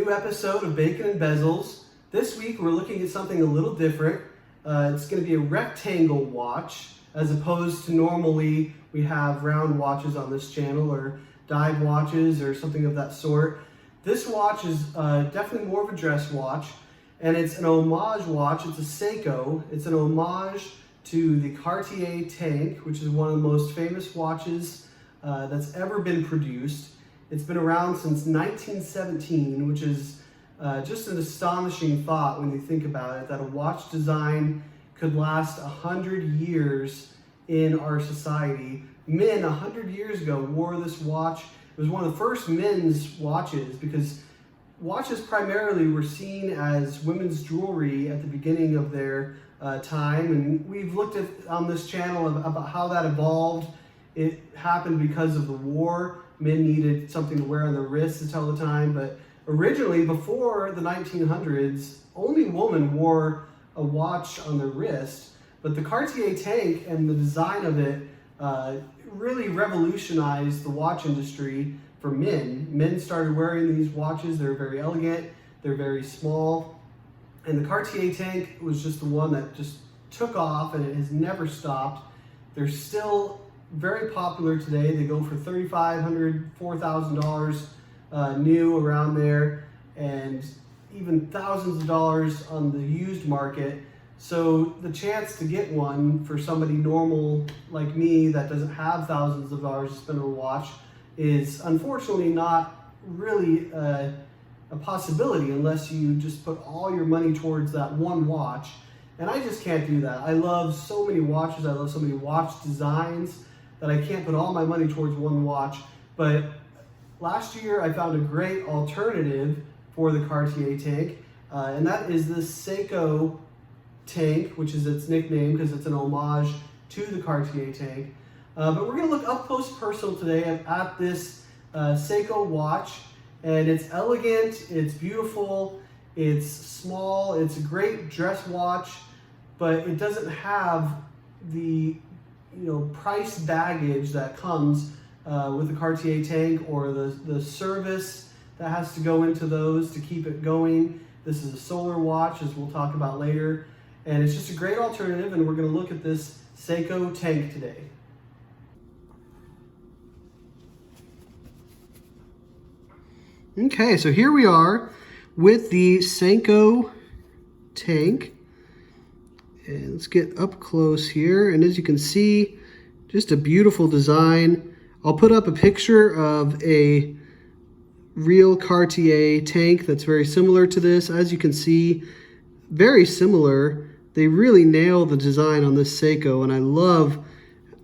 new episode of Bacon and Bezels. This week we're looking at something a little different. It's going to be a rectangle watch, as opposed to normally we have round watches on this channel or dive watches or something of that sort. This watch is definitely more of a dress watch, and it's an homage watch. It's a Seiko. It's an homage to the Cartier tank, which is one of the most famous watches that's ever been produced. It's been around since 1917, which is just an astonishing thought when you think about it, that a watch design could last 100 years in our society. Men 100 years ago wore this watch. It was one of the first men's watches, because watches primarily were seen as women's jewelry at the beginning of their time, and we've looked at on this channel about how that evolved. It happened because of the war. Men needed something to wear on their wrists to tell the time, but originally, before the 1900s, only women wore a watch on their wrist. But the Cartier tank and the design of it really revolutionized the watch industry for men. Men started wearing these watches. They're very elegant, they're very small, and the Cartier tank was just the one that just took off, and it has never stopped. They're still very popular today. They go for $3,500, $4,000 new, around there, and even thousands of dollars on the used market. So the chance to get one for somebody normal like me that doesn't have thousands of dollars to spend on a watch is unfortunately not really a possibility unless you just put all your money towards that one watch. And I just can't do that. I love so many watches. I love so many watch designs that I can't put all my money towards one watch. But last year I found a great alternative for the Cartier tank, and that is this Seiko tank, which is its nickname because it's an homage to the Cartier tank. But we're going to look up close personal today at this Seiko watch, and it's elegant, it's beautiful, it's small, it's a great dress watch, but it doesn't have the price baggage that comes with the Cartier tank, or the service that has to go into those to keep it going. This is a solar watch, as we'll talk about later, and it's just a great alternative, and we're going to look at this Seiko tank today. Okay, so here we are with the Seiko tank. And let's get up close here, and as you can see, just a beautiful design. I'll put up a picture of a real Cartier tank that's very similar to this. As you can see, very similar. They really nail the design on this Seiko, and I love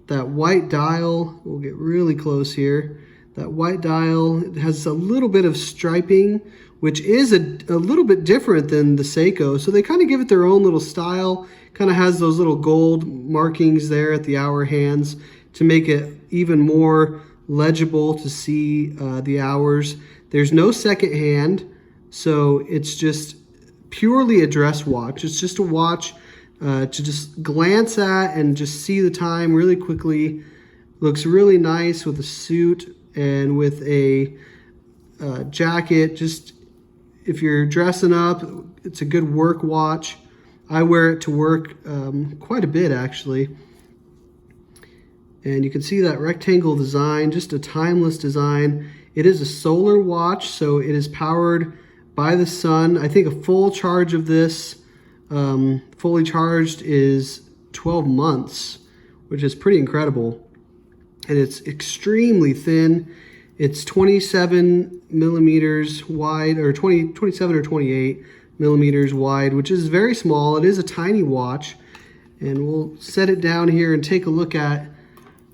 that white dial. We'll get really close here. That white dial has a little bit of striping, which is a little bit different than the Seiko. So they kind of give it their own little style. Kind of has those little gold markings there at the hour hands to make it even more legible to see the hours. There's no second hand, so it's just purely a dress watch. It's just a watch to just glance at and just see the time really quickly. Looks really nice with a suit and with a jacket. Just if you're dressing up, it's a good work watch. I wear it to work quite a bit, actually. And you can see that rectangle design, just a timeless design. It is a solar watch, so it is powered by the sun. I think a full charge of this, fully charged, is 12 months, which is pretty incredible. And it's extremely thin. It's 27 millimeters wide, or 27 or 28 millimeters wide, which is very small. It is a tiny watch, and we'll set it down here and take a look at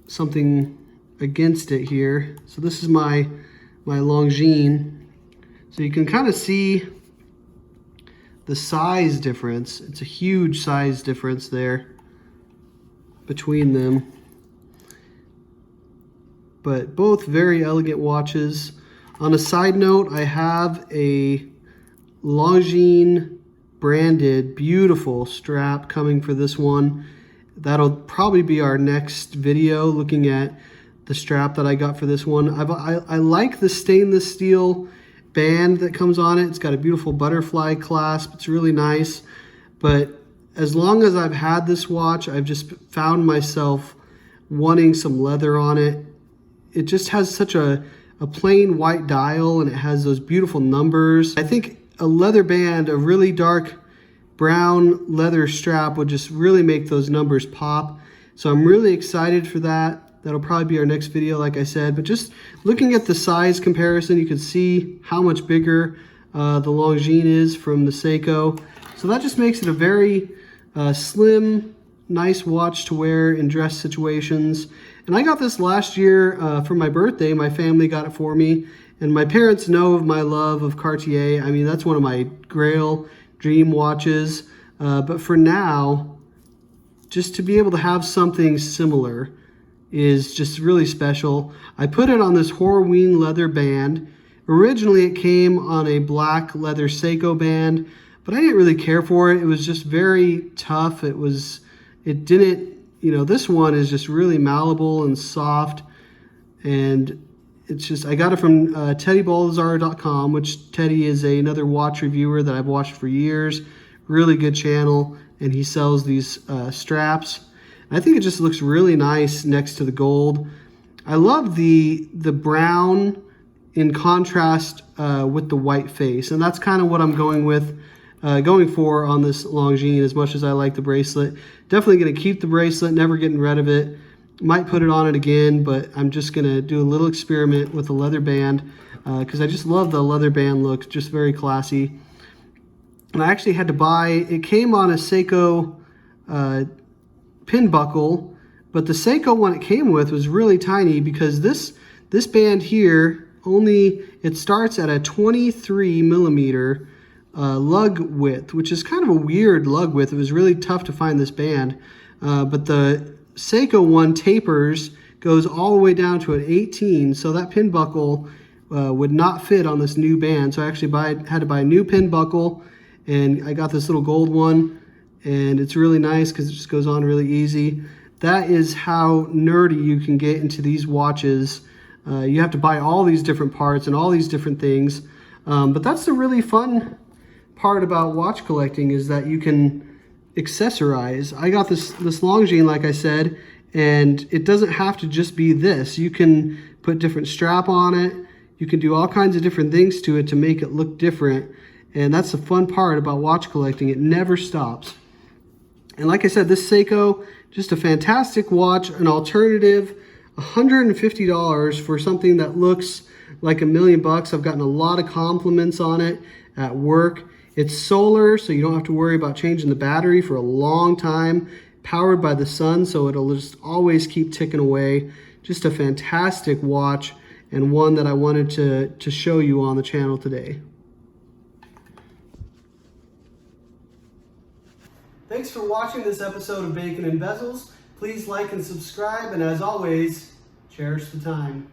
something against it here. So this is my Longines. So you can kind of see the size difference. It's a huge size difference there between them. But both very elegant watches. On a side note, I have a Longines branded beautiful strap coming for this one. That'll probably be our next video, looking at the strap that I got for this one. I like the stainless steel band that comes on it. It's got a beautiful butterfly clasp. It's really nice. But as long as I've had this watch, I've just found myself wanting some leather on it. It just has such a plain white dial, and it has those beautiful numbers. I think a leather band, a really dark brown leather strap would just really make those numbers pop. So I'm really excited for that. That'll probably be our next video, like I said. But just looking at the size comparison, you can see how much bigger the Longines is from the Seiko. So that just makes it a very slim, nice watch to wear in dress situations. And I got this last year for my birthday. My family got it for me. And my parents know of my love of Cartier. I mean, that's one of my grail dream watches. But for now, just to be able to have something similar is just really special. I put it on this Horween leather band. Originally, it came on a black leather Seiko band, but I didn't really care for it. It was just very tough. It didn't, you know, this one is just really malleable and soft, and it's just, I got it from TeddyBaldassare.com, which Teddy is another watch reviewer that I've watched for years. Really good channel, and he sells these straps. I think it just looks really nice next to the gold. I love the brown in contrast with the white face, and that's kind of what I'm going for on this Longines. As much as I like the bracelet, definitely going to keep the bracelet, never getting rid of it. Might put it on it again, but I'm just going to do a little experiment with the leather band because I just love the leather band look, just very classy. And I actually had to buy, it came on a Seiko pin buckle, but the Seiko one it came with was really tiny because this band here it starts at a 23 millimeter lug width, which is kind of a weird lug width. It was really tough to find this band, but the Seiko one tapers, goes all the way down to an 18, so that pin buckle would not fit on this new band. So I actually had to buy a new pin buckle, and I got this little gold one, and it's really nice because it just goes on really easy. That is how nerdy you can get into these watches. You have to buy all these different parts and all these different things, but that's the really fun part about watch collecting, is that you can accessorize. I got this Longines, like I said, and it doesn't have to just be this. You can put different strap on it. You can do all kinds of different things to it to make it look different, and that's the fun part about watch collecting. It never stops. And like I said, this Seiko, just a fantastic watch, an alternative, $150 for something that looks like $1 million bucks. I've gotten a lot of compliments on it at work. It's solar, so you don't have to worry about changing the battery for a long time. Powered by the sun, so it'll just always keep ticking away. Just a fantastic watch, and one that I wanted to show you on the channel today. Thanks for watching this episode of Bacon and Bezels. Please like and subscribe, and as always, cherish the time.